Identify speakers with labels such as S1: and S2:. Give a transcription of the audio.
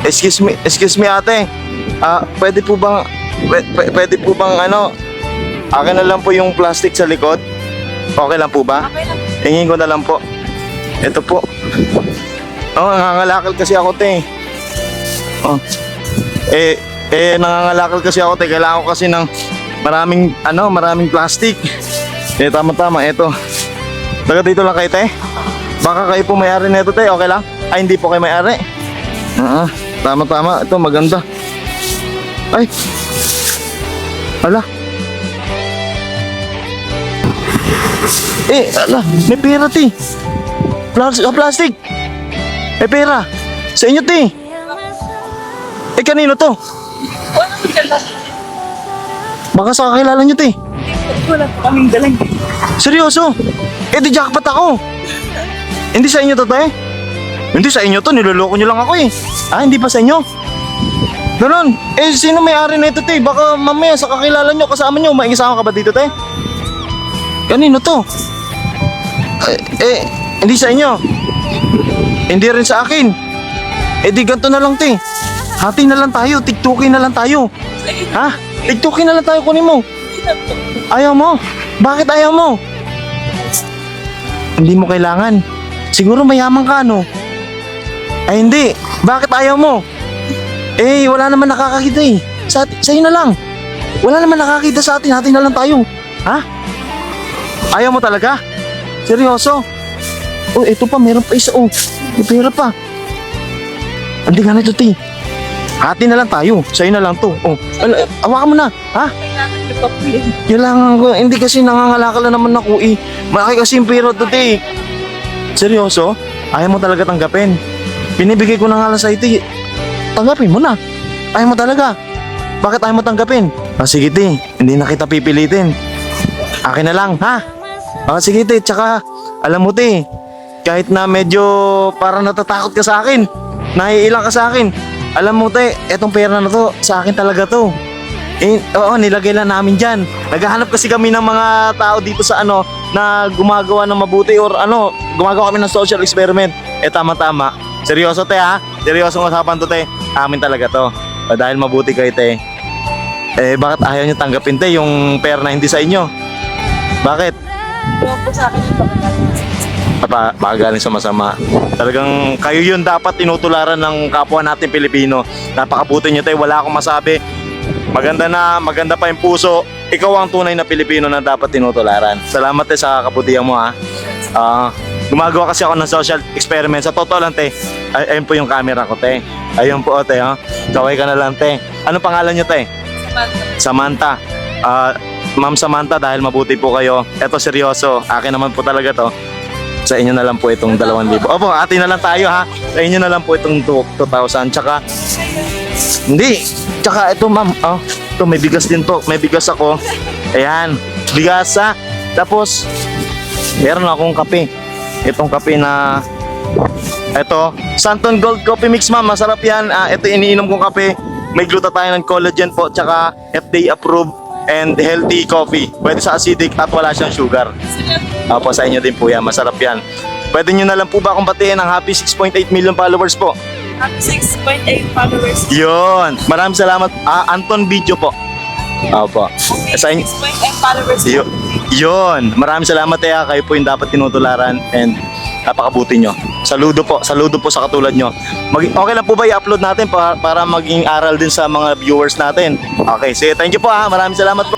S1: Excuse me ate. Pwede po bang, pwede po bang ano, akin na lang po yung plastic sa likod? Okay lang po ba?
S2: Okay lang.
S1: Hingin ko na lang po. Ito po. Oh, nangangalakal kasi ako, te. Oh. Nangangalakal kasi ako, te. Kailangan ko kasi ng maraming plastic. Tama-tama, ito. Taga dito lang kayo, te. Baka kayo po may-ari nito, te. Okay lang? Ay, hindi po kayo may-ari. Tama-tama. Ito, maganda. Ay. Ala. Ala. May pera, te. Plastic. May pera. Sa inyo, te. Kanino to?
S2: Wala naman ganda.
S1: Baka sa kakilala nyo, te.
S2: Wala po kaming dalang.
S1: Seryoso? Di jackpot ako. Hindi sa inyo to, te? Hindi sa inyo to, niloloko nyo lang ako eh. Hindi pa sa inyo? Ganon. Sino may-ari na ito, te? Baka mamaya sa kakilala nyo, kasama nyo, maikisama ka ba dito, te? Kanino to? Hindi sa inyo. Hindi rin sa akin. Di ganito na lang, te. Hati na lang tayo, tiktukin na lang tayo. Ha? Tiktukin na lang tayo, kunin mo. Ayaw mo? Bakit ayaw mo? Hindi mo kailangan. Siguro mayaman ka, no? Ay hindi. Bakit ayaw mo? Wala naman nakakakita eh. Sa'yo na lang. Wala naman nakakita sa atin. Hati na lang tayo. Ha? Ayaw mo talaga? Seryoso? Ito pa. Meron pa isa. May pera pa. Hindi nga na ito, te. Hati na lang tayo. Sa'yo na lang to. Hawakan mo na. Ha?
S2: Kailangan nyo pa po yun.
S1: Kailangan ko. Hindi kasi nangangalakal na naman ako eh. Malaki kasi yung pera to, te. Seryoso? Ayaw mo talaga tanggapin. Binibigay ko na nga lang sa'yo, te. Tanggapin mo na. Ayaw mo talaga. Bakit ayaw mo tanggapin? Sige, te. Hindi na kita pipilitin. Akin na lang, ha? Sige, te. Tsaka, alam mo, te. Kahit na medyo parang natatakot ka sa akin. Naiilang ka sa akin. Alam mo, te, etong pera na to, sa akin talaga to. Nilagay lang namin dyan. Naghahanap kasi kami ng mga tao dito sa na gumagawa ng mabuti or gumagawa kami ng social experiment. Tama-tama. Seryoso, te, ha? Seryosong usapan to, te. Amin talaga to. Dahil mabuti kayo, te. Bakit ayaw nyo tanggapin, te, yung pera na hindi sa inyo? Bakit?
S2: Huwag po sa akin yung pagkakataon.
S1: Baka galing sa masama. Talagang kayo yun dapat tinutularan ng kapwa natin Pilipino. Napakabuti nyo, te. Wala akong masabi. Maganda pa yung puso. Ikaw ang tunay na Pilipino na dapat tinutularan. Salamat, te, sa kabutihan mo, ha. Gumagawa kasi ako ng social experiment. Sa totoo lang, te. Ayun po yung camera ko, te. Ayun po, te, ha. Kaway ka na lang, te. Ano pangalan nyo, te? Samantha. Ma'am Samantha, dahil mabuti po kayo. Eto, seryoso. Akin naman po talaga to. Sa inyo na lang po itong 2,000. Opo, ati na lang tayo, ha. Sa inyo na lang po itong 2,000. Tsaka, hindi. Tsaka ito, ma'am. Ito, may bigas din to. May bigas ako. Ayan. Bigas, ha. Tapos, meron akong kape. Itong kape na, ito, Santon Gold Coffee Mix, ma'am. Masarap yan. Ito, iniinom kong kape. May glutathione and collagen po. Tsaka, FDA approved and healthy coffee. Pwede sa acidic at wala siyang sugar. Opo, sa inyo din po yan. Masarap yan. Pwede nyo na lang po ba akong batiin ng happy 6.8 million followers po?
S2: Happy 6.8 followers.
S1: Yun. Maraming salamat. Anton Video po. Opo. Sa inyo.
S2: 6.8 followers.
S1: Yun. Maraming salamat, kayo po yung dapat tinutularan and napakabuti nyo. Saludo po sa katulad nyo. Okay lang po ba i-upload natin para maging aral din sa mga viewers natin? Okay, sige, thank you po, ha. Maraming salamat po.